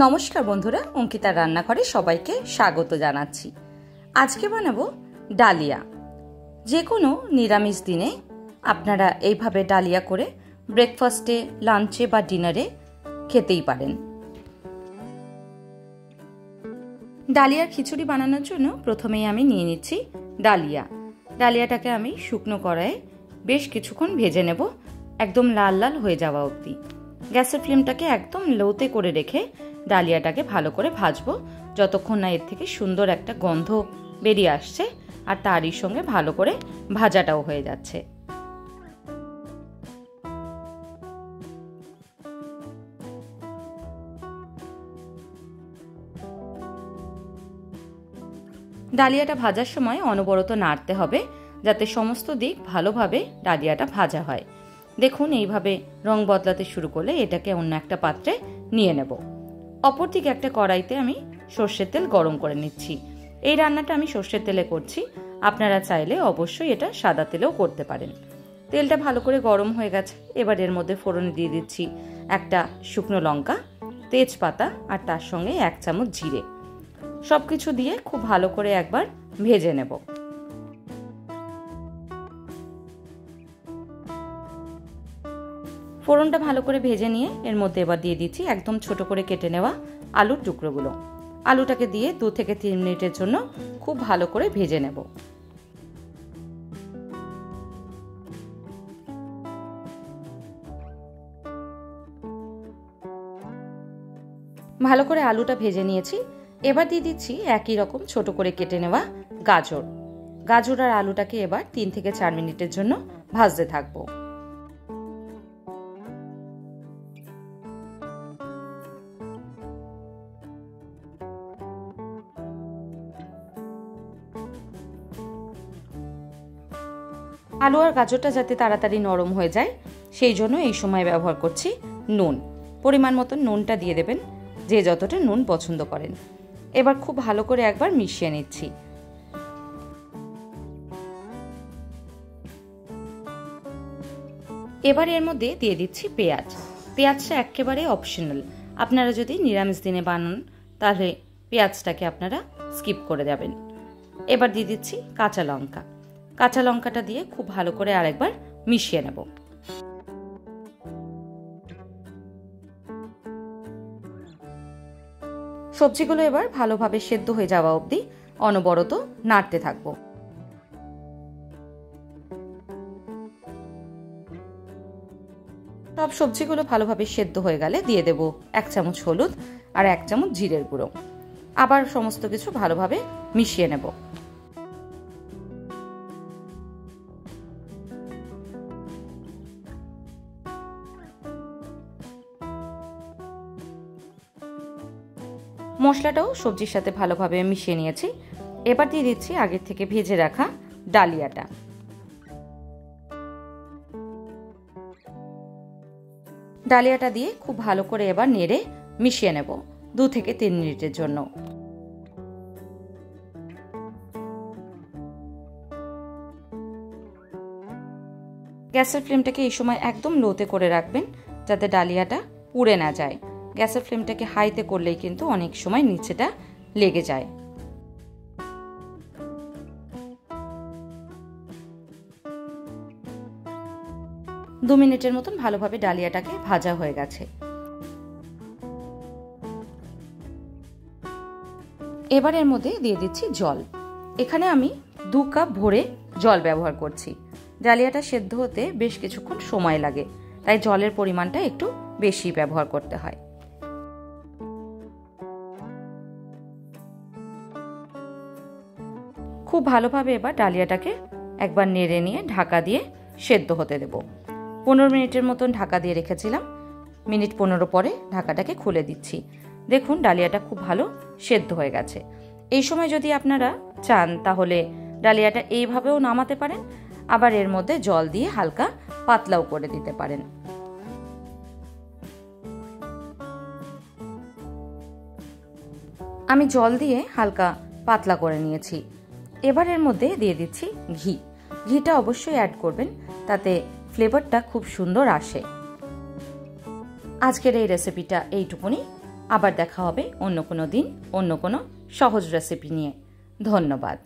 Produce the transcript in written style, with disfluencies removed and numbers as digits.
নমস্কার বন্ধুরা, অঙ্কিতার রান্নাঘরে সবাইকে স্বাগত জানাচ্ছি। আজকে বানাবো ডালিয়া। যে কোনো নিরামিষ দিনে আপনারা এইভাবে ডালিয়া করে ব্রেকফাস্টে, লাঞ্চে বা ডিনারে খেতেই পারেন। ডালিয়ার খিচুড়ি বানানোর জন্য প্রথমেই আমি নিয়ে নিচ্ছি ডালিয়া। ডালিয়াটাকে আমি শুকনো কড়াইয়ে বেশ কিছুক্ষণ ভেজে নেব, একদম লাল লাল হয়ে যাওয়া অবধি। গ্যাসের ফ্লেমটাকে একদম লোতে করে রেখে ডালিয়াটাকে ভালো করে ভাজবো, যতক্ষণ না এর থেকে সুন্দর একটা গন্ধ বেরিয়ে আসছে আর তারই সঙ্গে ভালো করে ভাজাটাও হয়ে যাচ্ছে। ডালিয়াটা ভাজার সময় অনবরত নাড়তে হবে, যাতে সমস্ত দিক ভালোভাবে ডালিয়াটা ভাজা হয়। দেখুন, এইভাবে রং বদলাতে শুরু করলে এটাকে অন্য একটা পাত্রে নিয়ে নেব। অপরদিকে একটা কড়াইতে আমি সর্ষের তেল গরম করে নিচ্ছি। এই রান্নাটা আমি সর্ষের তেলে করছি, আপনারা চাইলে অবশ্যই এটা সাদা তেলেও করতে পারেন। তেলটা ভালো করে গরম হয়ে গেছে, এবার এর মধ্যে ফোড়নে দিয়ে দিচ্ছি একটা শুকনো লঙ্কা, তেজপাতা আর তার সঙ্গে 1 চামচ জিরে। সবকিছু দিয়ে খুব ভালো করে একবার ভেজে নেব। ফোড়নটা ভালো করে ভেজে নিয়ে এর মধ্যে এবার দিয়ে দিচ্ছি একদম ছোট করে কেটে নেওয়া আলুর টুকরোগুলো। আলুটাকে দিয়ে 2 থেকে 3 মিনিটের জন্য খুব ভালো করে ভেজে নেব। ভালো করে আলুটা ভেজে নিয়েছি, এবার দিয়ে দিচ্ছি একই রকম ছোট করে কেটে নেওয়া গাজর। গাজর আর আলুটাকে এবার 3 থেকে 4 মিনিটের জন্য ভাজতে থাকবো। আলু আর গাজরটা যাতে তাড়াতাড়ি নরম হয়ে যায় সেই জন্য এই সময় ব্যবহার করছি নুন। পরিমাণ মতো নুনটা দিয়ে দেবেন, যে যতটা নুন পছন্দ করেন। এবার খুব ভালো করে একবার মিশিয়ে নিচ্ছি। এবার এর মধ্যে দিয়ে দিচ্ছি পেঁয়াজ। পেঁয়াজটা একেবারে অপশনাল, আপনারা যদি নিরামিষ দিনে বানান তাহলে পেঁয়াজটাকে আপনারা স্কিপ করে যাবেন। এবার দিয়ে দিচ্ছি কাঁচা লঙ্কা। কাঁচা লঙ্কাটা দিয়ে খুব ভালো করে আরেকবার মিশিয়ে নেব। সবজিগুলো এবার ভালোভাবে সেদ্ধ হয়ে যাওয়া অবধি অনবরত নাড়তে থাকবো। সব সবজিগুলো ভালোভাবে সেদ্ধ হয়ে গেলে দিয়ে দেব 1 চামচ হলুদ আর 1 চামচ জিরের গুঁড়ো। আবার সমস্ত কিছু ভালোভাবে মিশিয়ে নেব। মশলাটাও সবজির সাথে ভালোভাবে মিশিয়ে নিয়েছি। এবার দিয়ে দিচ্ছি আগের থেকে ভেজে রাখা ডালিয়াটা। ডালিয়াটা দিয়ে খুব ভালো করে এবার নেড়ে মিশিয়ে নেব 2 থেকে 3 মিনিটের জন্য। গ্যাসের ফ্লেমটাকে এই সময় একদম লোতে করে রাখবেন, যাতে ডালিয়াটা পুড়ে না যায়। গ্যাসের ফ্লেমটাকে হাইতে করলেই কিন্তু অনেক সময় নিচেটা লেগে যায়। দু মিনিটের মতন ভালোভাবে ডালিয়াটাকে ভাজা হয়ে গেছে। এবার এর মধ্যে দিয়ে দিচ্ছি জল। এখানে আমি 2 কাপ ভরে জল ব্যবহার করছি। ডালিয়াটা সেদ্ধ হতে বেশ কিছুক্ষণ সময় লাগে, তাই জলের পরিমাণটা একটু বেশি ব্যবহার করতে হয়। খুব ভালোভাবে এবার ডালিয়াটাকে একবার নেড়ে নিয়ে ঢাকা দিয়ে সেদ্ধ হতে দেব। 15 মিনিটের মতন ঢাকা দিয়ে রেখেছিলাম। মিনিট 15 পরে ঢাকাটাকে খুলে দিচ্ছি। দেখুন, ডালিয়াটা খুব ভালো সেদ্ধ হয়ে গেছে। এই সময় যদি আপনারা চান তাহলে ডালিয়াটা এইভাবেও নামাতে পারেন, আবার এর মধ্যে জল দিয়ে হালকা পাতলাও করে দিতে পারেন। আমি জল দিয়ে হালকা পাতলা করে নিয়েছি। এবার এর মধ্যে দিয়ে দিচ্ছি ঘি। ঘিটা অবশ্যই অ্যাড করবেন, তাতে ফ্লেভারটা খুব সুন্দর আসে। আজকের এই রেসিপিটা এইটুকুনি। আবার দেখা হবে অন্য কোনো দিন অন্য কোনো সহজ রেসিপি নিয়ে। ধন্যবাদ।